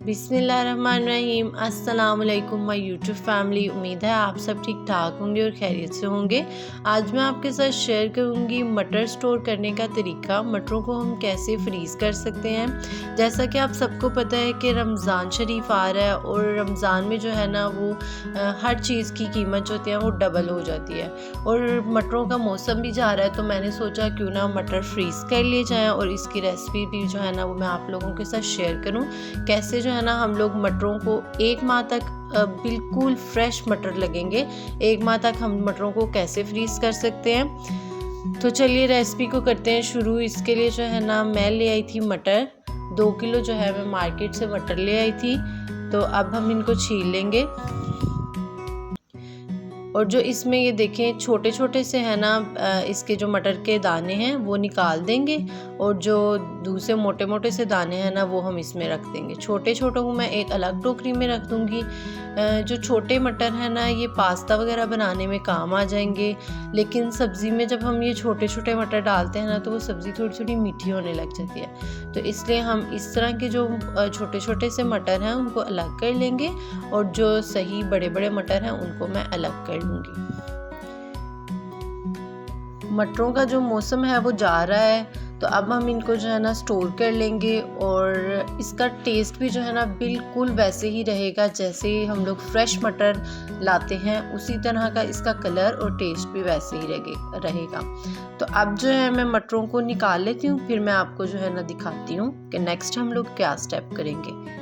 बिस्मिल्लाहिर्रहमानिर्रहीम। अस्सलाम वालेकुम माय यूट्यूब फैमिली। उम्मीद है आप सब ठीक ठाक होंगे और खैरियत से होंगे। आज मैं आपके साथ शेयर करूंगी मटर स्टोर करने का तरीका। मटरों को हम कैसे फ्रीज़ कर सकते हैं। जैसा कि आप सबको पता है कि रमज़ान शरीफ आ रहा है और रमज़ान में जो है ना वो हर चीज़ की कीमत जो होती है वो डबल हो जाती है और मटरों का मौसम भी जा रहा है, तो मैंने सोचा क्यों ना मटर फ्रीज़ कर लिए जाएँ और इसकी रेसिपी भी जो है ना वो मैं आप लोगों के साथ शेयर करूँ। कैसे जो है ना हम लोग मटरों को 1 माह तक बिल्कुल फ्रेश मटर लगेंगे, 1 माह तक हम मटरों को कैसे फ्रीज़ कर सकते हैं। तो चलिए रेसिपी को करते हैं शुरू। इसके लिए जो है ना मैं ले आई थी मटर 2 किलो जो है मैं मार्केट से मटर ले आई थी। तो अब हम इनको छील लेंगे और जो इसमें ये देखें छोटे छोटे से है ना इसके जो मटर के दाने हैं वो निकाल देंगे और जो दूसरे मोटे मोटे से दाने हैं ना वो हम इसमें रख देंगे। छोटे छोटों को मैं एक अलग टोकरी में रख दूंगी। जो छोटे मटर हैं ना ये पास्ता वगैरह बनाने में काम आ जाएंगे, लेकिन सब्ज़ी में जब हम ये छोटे छोटे मटर डालते हैं ना तो वो सब्ज़ी थोड़ी थोड़ी मीठी होने लग जाती है। तो इसलिए हम इस तरह के जो छोटे छोटे से मटर हैं उनको अलग कर लेंगे और जो सही बड़े बड़े मटर हैं उनको मैं अलग कर लूँगी। मटरों का जो मौसम है वो जा रहा है, तो अब हम इनको जो है ना स्टोर कर लेंगे और इसका टेस्ट भी जो है ना बिल्कुल वैसे ही रहेगा जैसे हम लोग फ्रेश मटर लाते हैं, उसी तरह का इसका कलर और टेस्ट भी वैसे ही रहेगा। तो अब जो है मैं मटरों को निकाल लेती हूँ, फिर मैं आपको जो है ना दिखाती हूँ कि नेक्स्ट हम लोग क्या स्टेप करेंगे।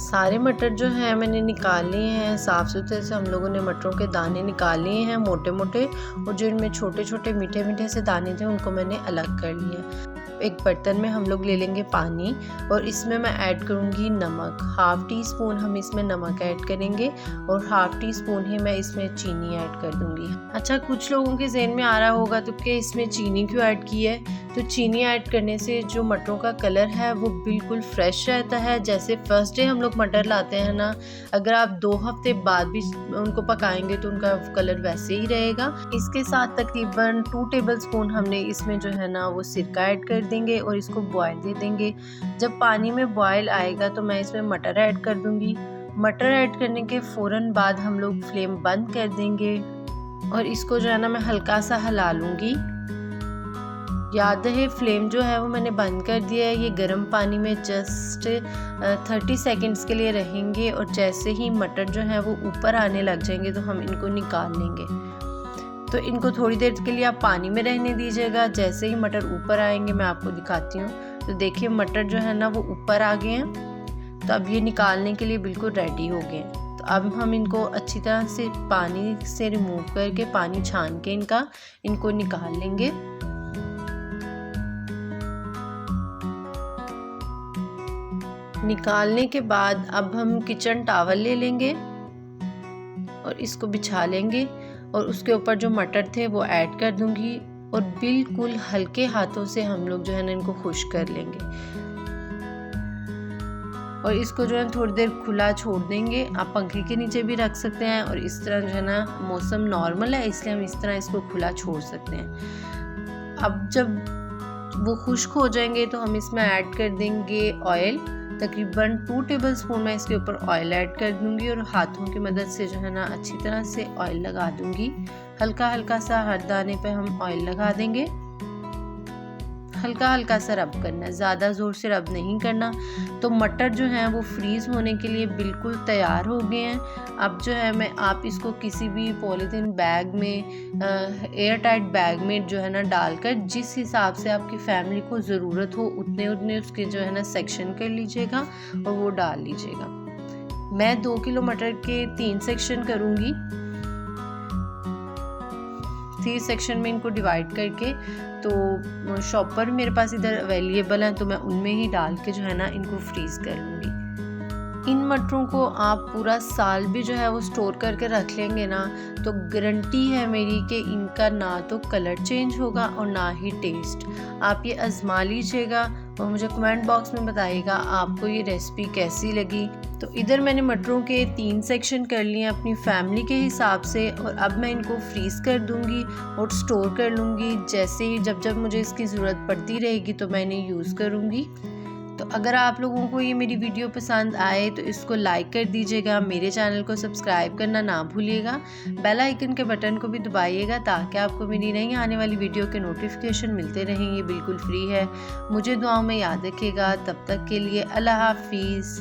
सारे मटर जो हैं मैंने निकाल लिए हैं, साफ़ सुथरे से हम लोगों ने मटरों के दाने निकाल लिए हैं मोटे मोटे, और जो इनमें छोटे छोटे मीठे मीठे से दाने थे उनको मैंने अलग कर लिया। एक बर्तन में हम लोग ले लेंगे पानी और इसमें मैं ऐड करूँगी नमक। 1/2 टीस्पून हम इसमें नमक ऐड करेंगे और 1/2 टीस्पून ही मैं इसमें चीनी ऐड कर दूँगी। अच्छा, कुछ लोगों के ज़हन में आ रहा होगा तो कि इसमें चीनी क्यों ऐड की है। तो चीनी ऐड करने से जो मटरों का कलर है वो बिल्कुल फ्रेश रहता है। जैसे फर्स्ट डे हम लोग मटर लाते हैं ना, अगर आप 2 हफ्ते बाद भी उनको पकाएंगे तो उनका कलर वैसे ही रहेगा। इसके साथ तकरीबन 2 टेबलस्पून हमने इसमें जो है ना वो सिरका ऐड कर देंगे और इसको बॉयल दे देंगे। जब पानी में बॉयल आएगा तो मैं इसमें मटर ऐड कर दूंगी। मटर ऐड करने के फ़ौरन बाद हम लोग फ्लेम बंद कर देंगे और इसको जो है ना मैं हल्का सा हिला लूँगी। याद है फ्लेम जो है वो मैंने बंद कर दिया है। ये गर्म पानी में जस्ट 30 सेकंड्स के लिए रहेंगे और जैसे ही मटर जो है वो ऊपर आने लग जाएंगे तो हम इनको निकाल लेंगे। तो इनको थोड़ी देर के लिए आप पानी में रहने दीजिएगा। जैसे ही मटर ऊपर आएंगे मैं आपको दिखाती हूँ। तो देखिए मटर जो है ना वो ऊपर आ गए हैं, तो अब ये निकालने के लिए बिल्कुल रेडी हो गए हैं। तो अब हम इनको अच्छी तरह से पानी से रिमूव करके पानी छान के इनको निकाल लेंगे। निकालने के बाद अब हम किचन टॉवल ले लेंगे और इसको बिछा लेंगे और उसके ऊपर जो मटर थे वो ऐड कर दूंगी और बिल्कुल हल्के हाथों से हम लोग जो है ना इनको खुश कर लेंगे और इसको जो है थोड़ी देर खुला छोड़ देंगे। आप पंखे के नीचे भी रख सकते हैं और इस तरह जो है ना मौसम नॉर्मल है इसलिए हम इस तरह इसको खुला छोड़ सकते हैं। अब जब वो खुश्क हो जाएंगे तो हम इसमें ऐड कर देंगे ऑयल। तकरीबन 2 टेबलस्पून मैं इसके ऊपर ऑयल ऐड कर दूंगी और हाथों की मदद से जो है ना अच्छी तरह से ऑयल लगा दूंगी। हल्का हल्का सा हर दाने पे हम ऑयल लगा देंगे। हल्का हल्का सा रब करना है, ज़्यादा ज़ोर से रब नहीं करना। तो मटर जो हैं वो फ्रीज़ होने के लिए बिल्कुल तैयार हो गए हैं। अब जो है आप इसको किसी भी पॉलीथीन बैग में एयर टाइट बैग में जो है ना डालकर जिस हिसाब से आपकी फैमिली को ज़रूरत हो उतने उसके जो है ना सेक्शन कर लीजिएगा और वो डाल लीजिएगा। मैं 2 किलो मटर के 3 सेक्शन करूँगी। 3 सेक्शन में इनको डिवाइड करके, तो शॉपर मेरे पास इधर अवेलेबल है तो मैं उनमें ही डाल के जो है ना इनको फ्रीज़ कर लूँगी। इन मटरों को आप पूरा साल भी जो है वो स्टोर करके रख लेंगे ना, तो गारंटी है मेरी कि इनका ना तो कलर चेंज होगा और ना ही टेस्ट। आप ये आजमा लीजिएगा और मुझे कमेंट बॉक्स में बताइएगा आपको ये रेसिपी कैसी लगी। तो इधर मैंने मटरों के 3 सेक्शन कर लिए अपनी फैमिली के हिसाब से, और अब मैं इनको फ्रीज़ कर दूंगी और स्टोर कर लूँगी। जैसे ही जब मुझे इसकी ज़रूरत पड़ती रहेगी तो मैं इन्हें यूज़ करूँगी। तो अगर आप लोगों को ये मेरी वीडियो पसंद आए तो इसको लाइक कर दीजिएगा, मेरे चैनल को सब्सक्राइब करना ना भूलिएगा, बेल आइकन के बटन को भी दबाइएगा ताकि आपको मेरी नई आने वाली वीडियो के नोटिफिकेशन मिलते रहें। ये बिल्कुल फ्री है। मुझे दुआओं में याद रखिएगा। तब तक के लिए अल्लाह हाफिज़।